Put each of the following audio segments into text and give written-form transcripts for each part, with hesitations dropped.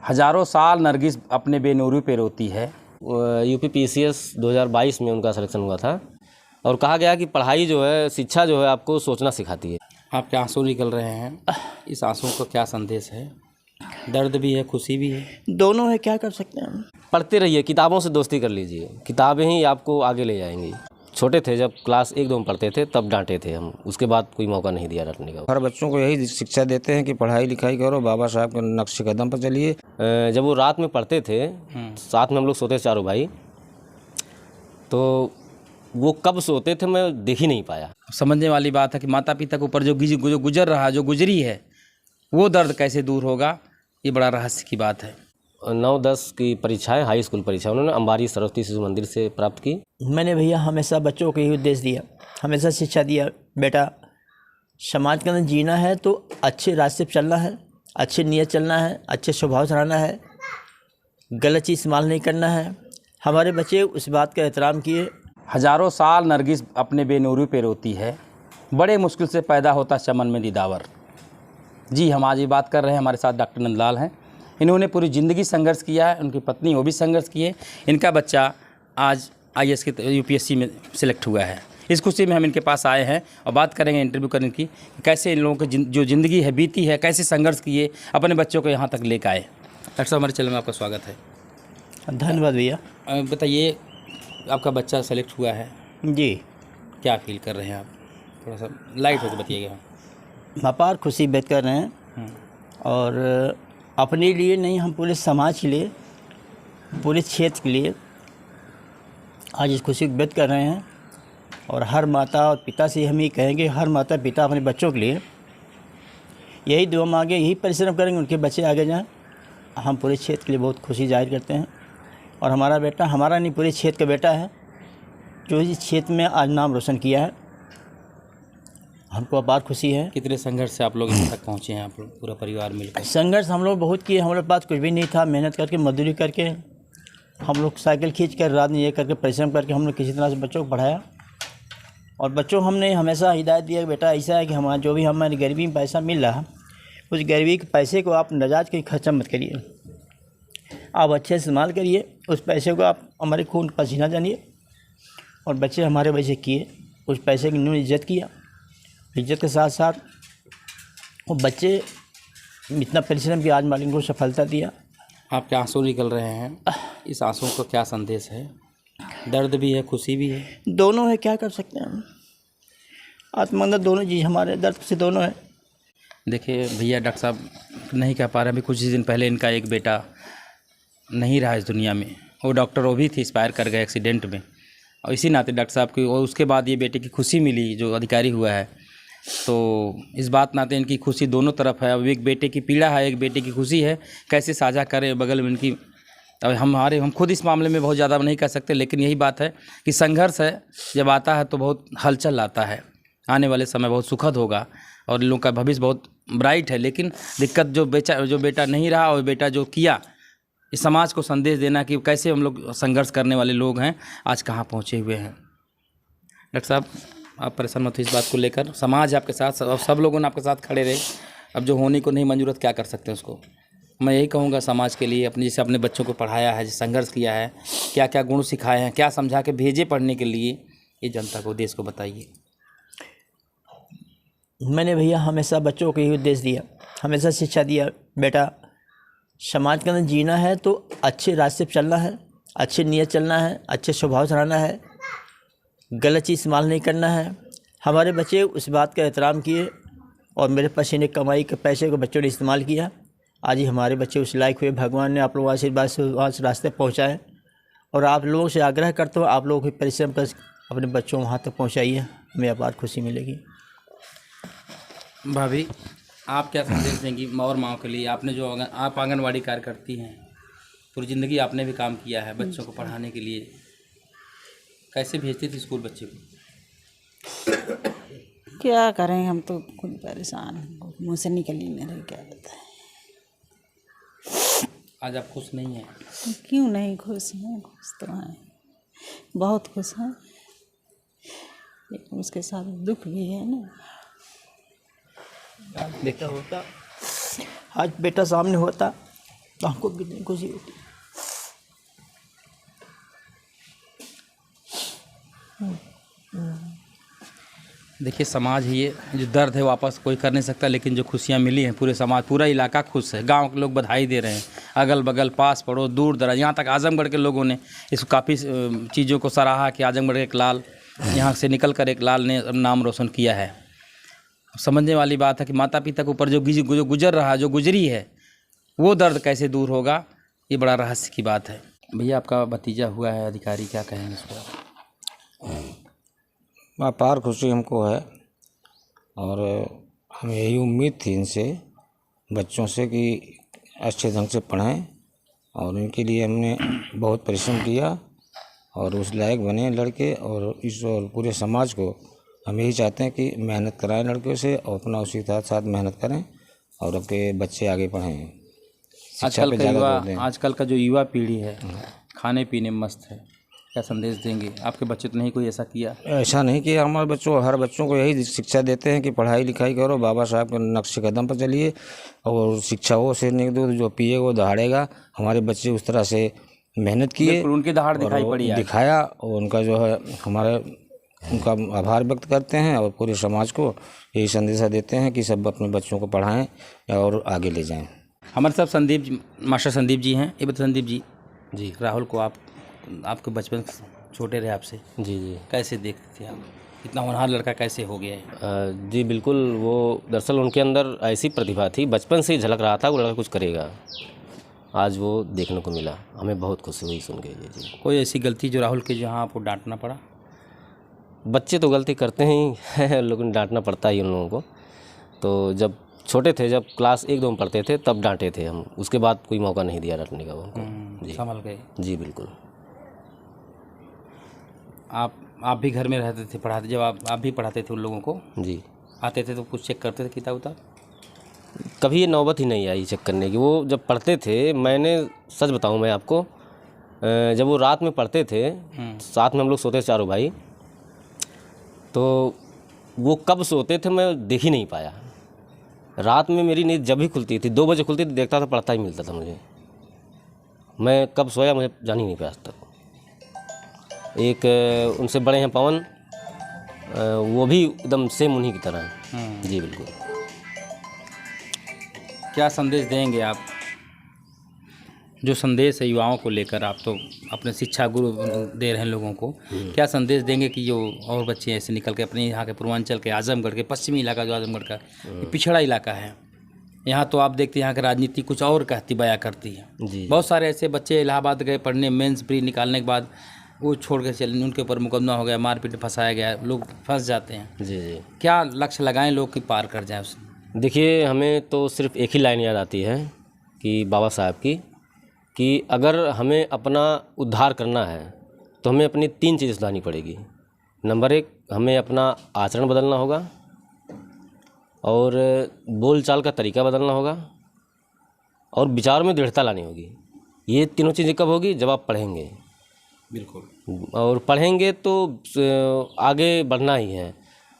हजारों साल नरगिस अपने बेनूरी पे रोती है। यूपी PCS 2022 में उनका सिलेक्शन हुआ था और कहा गया कि पढ़ाई जो है, शिक्षा जो है, आपको सोचना सिखाती है। आपके आंसू निकल रहे हैं, इस आंसू का क्या संदेश है? दर्द भी है, खुशी भी है, दोनों है, क्या कर सकते हैं हम। पढ़ते रहिए, किताबों से दोस्ती कर लीजिए, किताबें ही आपको आगे ले जाएंगी। छोटे थे जब क्लास 1-2 में पढ़ते थे तब डांटे थे हम, उसके बाद कोई मौका नहीं दिया डांटने का। हर बच्चों को यही शिक्षा देते हैं कि पढ़ाई लिखाई करो, बाबा साहब के नक्शे कदम पर चलिए। जब वो रात में पढ़ते थे, साथ में हम लोग सोते चारों भाई, तो वो कब सोते थे मैं देख ही नहीं पाया। समझने वाली बात है कि माता पिता के ऊपर जो गुजर रहा, जो गुजरी है, वो दर्द कैसे दूर होगा, ये बड़ा रहस्य की बात है। 9-10 की परीक्षाएं, हाई स्कूल परीक्षा उन्होंने अंबारी सरस्वती शिशु मंदिर से प्राप्त की। मैंने भैया हमेशा बच्चों को यही उद्देश्य दिया, हमेशा शिक्षा दिया, बेटा समाज के अंदर जीना है तो अच्छे रास्ते पर चलना है, अच्छे नियत चलना है, अच्छे स्वभाव से रहना है, गलत चीज़ इस्तेमाल नहीं करना है। हमारे बच्चे उस बात का एहतराम किए। हजारों साल नरगिस अपने बेनूरी पे रोती है, बड़े मुश्किल से पैदा होता चमन में दीदावर। जी, हम आज ये बात कर रहे हैं, हमारे साथ डॉक्टर नंदलाल हैं। इन्होंने पूरी ज़िंदगी संघर्ष किया है, उनकी पत्नी वो भी संघर्ष किए। इनका बच्चा आज IAS के UPSC में सिलेक्ट हुआ है। इस खुशी में हम इनके पास आए हैं और बात करेंगे, इंटरव्यू करेंगे कि कैसे इन लोगों की जो ज़िंदगी है बीती है, कैसे संघर्ष किए, अपने बच्चों को यहाँ तक लेकर आए। डॉक्टर साहब, हमारे चैनल में आपका स्वागत है। धन्यवाद भैया। बताइए, आपका बच्चा सेलेक्ट हुआ है जी, क्या फील कर रहे हैं आप? थोड़ा सा लाइट हो के बताइएगा। अपार खुशी व्यक्त कर रहे हैं और अपने लिए नहीं, हम पूरे समाज के लिए, पूरे क्षेत्र के लिए आज इस खुशी को व्यक्त कर रहे हैं। और हर माता और पिता से हम ये कहेंगे, हर माता पिता अपने बच्चों के लिए यही दुआ मांगे, यही परिश्रम करेंगे उनके बच्चे आगे जाएं। हम पूरे क्षेत्र के लिए बहुत खुशी जाहिर करते हैं और हमारा बेटा, हमारा नहीं पूरे क्षेत्र का बेटा है जो इस क्षेत्र में आज नाम रोशन किया है, हमको अपार खुशी है। कितने संघर्ष से आप लोग यहाँ तक पहुँचे हैं, आप लोग पूरा परिवार मिलकर? संघर्ष हम लोग बहुत किए, हमारे पास कुछ भी नहीं था, मेहनत करके, मजदूरी करके, हम लोग साइकिल खींच कर, रात में ये करके, परिश्रम करके हम लोग किसी तरह से बच्चों को पढ़ाया। और बच्चों हमने हमेशा हिदायत दिया कि बेटा ऐसा है कि हमारा जो भी हमारी गरीबी में पैसा मिल रहा है, उस गरीबी के पैसे को आप नाजायज़ कहीं खर्चा मत करिए, आप अच्छे से इस्तेमाल करिए। उस पैसे को आप हमारे खून पसीना जानिए। और बच्चे हमारे वजह किए, उस पैसे की इन्होंने इज्जत किया, इज्जत के साथ साथ वो बच्चे इतना परिश्रम की आज मालिक को सफलता दिया। आपके आंसू निकल रहे हैं, इस आंसू का क्या संदेश है? दर्द भी है, खुशी भी है, दोनों है, क्या कर सकते हैं हम। आत्मंदर दोनों चीज़ हमारे दर्द से दोनों है। देखिए भैया, डॉक्टर साहब नहीं कह पा रहे, अभी कुछ ही दिन पहले इनका एक बेटा नहीं रहा इस दुनिया में। वो डॉक्टर वो भी थे, एक्सपायर कर गए एक्सीडेंट में। और इसी नाते डॉक्टर साहब की, और उसके बाद ये बेटे की खुशी मिली जो अधिकारी हुआ है, तो इस बात नाते इनकी खुशी दोनों तरफ है। अब एक बेटे की पीड़ा है, एक बेटे की खुशी है, कैसे साझा करें बगल में इनकी। अब हम खुद इस मामले में बहुत ज़्यादा नहीं कह सकते, लेकिन यही बात है कि संघर्ष है, जब आता है तो बहुत हलचल आता है। आने वाले समय बहुत सुखद होगा और इन लोगों का भविष्य बहुत ब्राइट है। लेकिन दिक्कत जो बेटा नहीं रहा और बेटा जो किया, इस समाज को संदेश देना कि कैसे हम लोग संघर्ष करने वाले लोग हैं, आज कहाँ पहुँचे हुए हैं। डॉक्टर साहब, आप परेशान मत हो इस बात को लेकर, समाज आपके साथ, सब लोगों ने आपके साथ खड़े रहे। अब जो होने को नहीं मंजूर, क्या कर सकते हैं उसको। मैं यही कहूँगा समाज के लिए, अपने जैसे अपने बच्चों को पढ़ाया है, संघर्ष किया है, क्या क्या गुण सिखाए हैं, क्या समझा के भेजे पढ़ने के लिए, ये जनता को, देश को बताइए। मैंने भैया हमेशा बच्चों को यही उद्देश्य दिया, हमेशा शिक्षा दिया, बेटा समाज के अंदर जीना है तो अच्छे रास्ते पर चलना है, अच्छे नियत चलना है, अच्छे स्वभाव से रहना है, गलत चीज़ इस्तेमाल नहीं करना है। हमारे बच्चे उस बात का एहतराम किए और मेरे पसीने कमाई के पैसे को बच्चों ने इस्तेमाल किया। आज ही हमारे बच्चे उस लायक हुए, भगवान ने आप लोगों आशीर्वाद से उस रास्ते पहुँचाए। और आप लोगों से आग्रह करता हूँ, आप लोग भी परिश्रम कर अपने बच्चों वहाँ तक पहुँचाइए, हमें अपार खुशी मिलेगी। भाभी, आप क्या संदेश देंगी और माओ के लिए? आपने जो आप आंगनवाड़ी कार्य करती हैं, पूरी ज़िंदगी आपने भी काम किया है बच्चों को पढ़ाने के लिए, कैसे भेजती थी स्कूल बच्चे को? क्या करें, हम तो खुद परेशान हैं, मुँह से निकल ही नहीं रही, क्या बताएं। आज आप खुश नहीं हैं? क्यों नहीं खुश हैं, खुश तो हैं, बहुत खुश हैं, लेकिन उसके साथ दुख भी है ना। बेटा होता, आज बेटा सामने होता तो हमको कितनी खुशी होती है। देखिए समाज ही ये जो दर्द है वापस कोई कर नहीं सकता, लेकिन जो खुशियाँ मिली हैं पूरे समाज, पूरा इलाका खुश है। गांव के लोग बधाई दे रहे हैं, अगल बगल पास पड़ोस दूर दराज, यहाँ तक आजमगढ़ के लोगों ने इस काफ़ी चीज़ों को सराहा कि आजमगढ़ के एक लाल यहाँ से निकल कर एक लाल ने नाम रोशन किया है। समझने वाली बात है कि माता पिता के ऊपर जो गुजर रहा, जो गुजरी है, वो दर्द कैसे दूर होगा, ये बड़ा रहस्य की बात है। भैया आपका भतीजा हुआ है अधिकारी, क्या कहेंगे इस पर? अपार खुशी हमको है और हमें यही उम्मीद थी इनसे, बच्चों से, कि अच्छे ढंग से पढ़ाएं और इनके लिए हमने बहुत परिश्रम किया और उस लायक बने लड़के। और इस और पूरे समाज को हम यही चाहते हैं कि मेहनत कराएं लड़कों से और अपना उसी के साथ मेहनत करें और आपके बच्चे आगे पढ़ें। आजकल का जो युवा पीढ़ी है खाने पीने में मस्त है, क्या संदेश देंगे? आपके बच्चे तो नहीं कोई ऐसा किया? ऐसा नहीं किया हमारे बच्चों, हर बच्चों को यही शिक्षा देते हैं कि पढ़ाई लिखाई करो, बाबा साहब के नक्शे कदम पर चलिए और शिक्षा वो से नहीं दो, जो पिए वो दहाड़ेगा। हमारे बच्चे उस तरह से मेहनत किए, उनकी दहाड़ दिखाई पड़ी, दिखाया, और उनका जो है हमारे उनका आभार व्यक्त करते हैं और पूरे समाज को यही संदेशा देते हैं कि सब अपने बच्चों को पढ़ाएं और आगे ले जाएं। हमारे साथ मास्टर संदीप जी हैं। ये बताइए संदीप जी, राहुल को आपके बचपन छोटे रहे आपसे, जी कैसे देखते थे आप? इतना होनहार लड़का कैसे हो गया है? जी बिल्कुल, वो दरअसल उनके अंदर ऐसी प्रतिभा थी, बचपन से ही झलक रहा था वो लड़का कुछ करेगा। आज वो देखने को मिला, हमें बहुत खुशी हुई सुन के। जी कोई ऐसी गलती जो राहुल के जहाँ आपको डांटना पड़ा? बच्चे तो गलती करते ही हैं लेकिन डांटना पड़ता ही उन लोगों को। तो जब छोटे थे, जब क्लास 1-2 में पढ़ते थे तब डांटे थे हम, उसके बाद कोई मौका नहीं दिया डांटने का उनको। जी संभल गए। जी बिल्कुल। आप भी घर में रहते थे, पढ़ाते, जब आप भी पढ़ाते थे उन लोगों को? जी। आते थे तो कुछ चेक करते थे किताब उताब? कभी ये नौबत ही नहीं आई चेक करने की। वो जब पढ़ते थे, मैंने सच बताऊं मैं आपको, जब वो रात में पढ़ते थे, साथ में हम लोग सोते थे चारों भाई, तो वो कब सोते थे मैं देख ही नहीं पाया। रात में मेरी नींद जब भी खुलती थी, 2 बजे खुलती थी, देखता था पढ़ता ही मिलता था मुझे। मैं कब सोया मुझे जान ही नहीं पाया आज तक। एक उनसे बड़े हैं पवन, वो भी एकदम सेम उन्हीं की तरह हैं। जी बिल्कुल। क्या संदेश देंगे आप? जो संदेश है युवाओं को लेकर, आप तो अपने शिक्षा गुरु दे रहे हैं लोगों को, क्या संदेश देंगे कि जो और बच्चे ऐसे निकल के अपने यहाँ के पूर्वांचल के, आजमगढ़ के पश्चिमी इलाका, जो आजमगढ़ का पिछड़ा इलाका है, यहाँ तो आप देखते हैं यहाँ की राजनीति कुछ और कहती बया करती है। बहुत सारे ऐसे बच्चे इलाहाबाद गए पढ़ने, मेंस प्री निकालने के बाद वो छोड़ के चले, उनके ऊपर मुकदमा हो गया, मारपीट फंसाया गया, लोग फंस जाते हैं। जी। क्या लक्ष्य लगाएं लोग कि पार कर जाएं उसमें? देखिए, हमें तो सिर्फ एक ही लाइन याद आती है कि बाबा साहब की, कि अगर हमें अपना उद्धार करना है तो हमें अपनी 3 चीज़ें सुधारनी पड़ेगी। नंबर 1, हमें अपना आचरण बदलना होगा और बोलचाल का तरीका बदलना होगा और विचार में दृढ़ता लानी होगी। ये तीनों चीज़ें कब होगी? जब आप पढ़ेंगे। बिल्कुल। और पढ़ेंगे तो आगे बढ़ना ही है।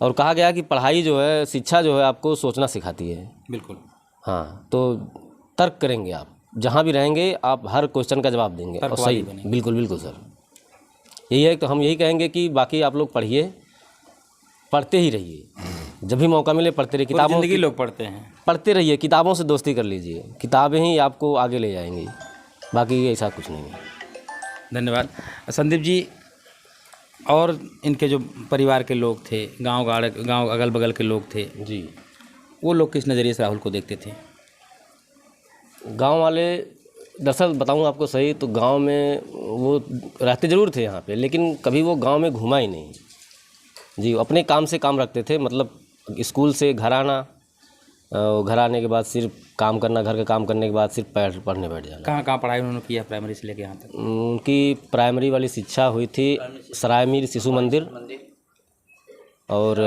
और कहा गया कि पढ़ाई जो है, शिक्षा जो है, आपको सोचना सिखाती है। बिल्कुल। हाँ, तो तर्क करेंगे आप, जहाँ भी रहेंगे आप हर क्वेश्चन का जवाब देंगे और सही। बिल्कुल बिल्कुल सर, यही है। तो हम यही कहेंगे कि बाकी आप लोग पढ़िए, पढ़ते ही रहिए, जब भी मौका मिले पढ़ते रहिए। किताबों की लोग पढ़ते हैं, पढ़ते रहिए, किताबों से दोस्ती कर लीजिए, किताबें ही आपको आगे ले जाएंगी, बाकी ऐसा कुछ नहीं है। धन्यवाद संदीप जी। और इनके जो परिवार के लोग थे, गांव अगल बगल के लोग थे जी, वो लोग किस नज़रिए से राहुल को देखते थे? गांव वाले, दरअसल बताऊं आपको सही तो, गांव में वो रहते ज़रूर थे यहाँ पे, लेकिन कभी वो गांव में घूमा ही नहीं जी। अपने काम से काम रखते थे, मतलब स्कूल से घर आना, घर आने के बाद सिर्फ काम करना, घर का काम करने के बाद सिर्फ पढ़ने बैठ जाना। कहाँ पढ़ाई उन्होंने किया प्राइमरी से लेकर यहाँ तक? उनकी प्राइमरी वाली शिक्षा हुई थी सरायमीर शिशु मंदिर, और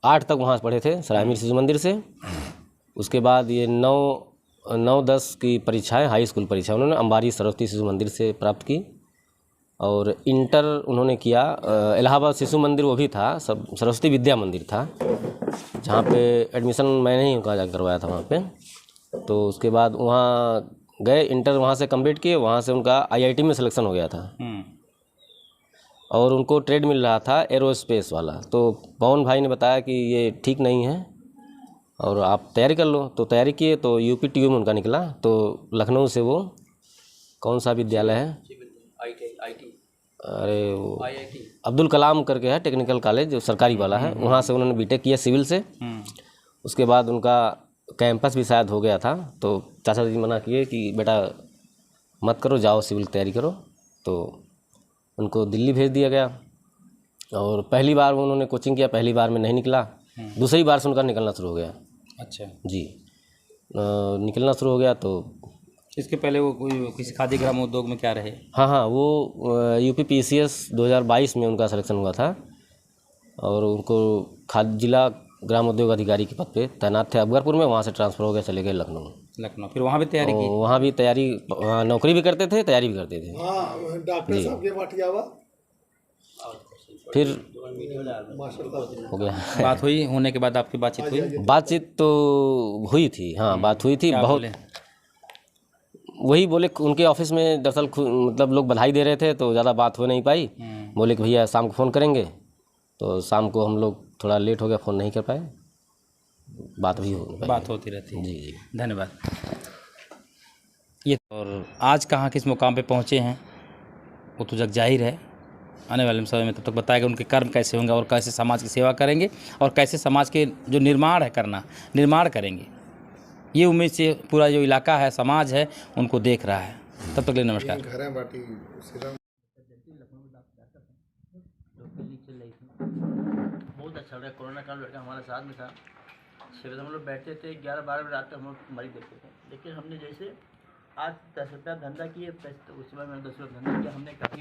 8 तक वहाँ पढ़े थे सरायमीर शिशु मंदिर से। उसके बाद ये 9-10 की परीक्षाएं, हाई स्कूल परीक्षा उन्होंने अंबारी सरस्वती शिशु मंदिर से प्राप्त की। और इंटर उन्होंने किया इलाहाबाद शिशु मंदिर, वो भी था सरस्वती विद्या मंदिर था, जहाँ पे एडमिशन मैंने ही जाकर करवाया था वहाँ पे। तो उसके बाद वहाँ गए, इंटर वहाँ से कंप्लीट किए, वहाँ से उनका आईआईटी में सिलेक्शन हो गया था और उनको ट्रेड मिल रहा था एरोस्पेस वाला। तो पवन भाई ने बताया कि ये ठीक नहीं है और आप तैयारी कर लो। तो तैयारी किए तो यूपीटीयू में उनका निकला। तो लखनऊ से वो कौन सा विद्यालय है, अरे वो अब्दुल कलाम करके है टेक्निकल कॉलेज, जो सरकारी वाला है, वहाँ से उन्होंने बीटेक किया सिविल से। उसके बाद उनका कैंपस भी शायद हो गया था, तो चाचा जी मना किए कि बेटा मत करो, जाओ सिविल की तैयारी करो। तो उनको दिल्ली भेज दिया गया और पहली बार उन्होंने कोचिंग किया, पहली बार में नहीं निकला, दूसरी बार से उनका निकलना शुरू हो गया। अच्छा जी, निकलना शुरू हो गया। तो इसके पहले वो कोई किसी खादी ग्राम उद्योग में क्या रहे? हाँ, वो यूपी PCS 2022 में उनका सिलेक्शन हुआ था और उनको जिला ग्राम उद्योग अधिकारी के पद पे तैनात थे अकबरपुर में। वहाँ से ट्रांसफ़र हो गया, चले गए लखनऊ। फिर वहाँ भी तैयारी की? वहाँ भी तैयारी, वहाँ नौकरी भी करते थे, तैयारी भी करते थे। डॉक्टर साहब के बाटियावा फिर हो गया। बात हुई, होने के बाद आपकी बातचीत हुई? बातचीत तो हुई थी, हाँ बात हुई थी बहुत। वही बोले उनके ऑफिस में दरअसल मतलब लोग बधाई दे रहे थे, तो ज़्यादा बात हो नहीं पाई। बोले कि भैया शाम को फ़ोन करेंगे, तो शाम को हम लोग थोड़ा लेट हो गया, फ़ोन नहीं कर पाए। बात भी बात होती रहती है। जी। धन्यवाद। ये और आज कहाँ किस मुकाम पे पहुँचे हैं वो तो जग जाहिर है, आने वाले समय में तब तक बताएगा उनके कर्म कैसे होंगे और कैसे समाज की सेवा करेंगे और कैसे समाज के जो निर्माण करेंगे। ये उम्मीद से पूरा जो इलाका है, समाज है, उनको देख रहा है। तब तक के लिए नमस्कार। बहुत अच्छा लगा। कोरोना काल लड़का हमारे साथ में था। 6 बजे हम लोग बैठते थे, 11-12 बजे रात तक हम लोग मरीज देखते थे। लेकिन हमने जैसे आज 10 रुपया धंधा किए, तो उस समय मैंने 10 रुपया धंधा किया, हमने काफ़ी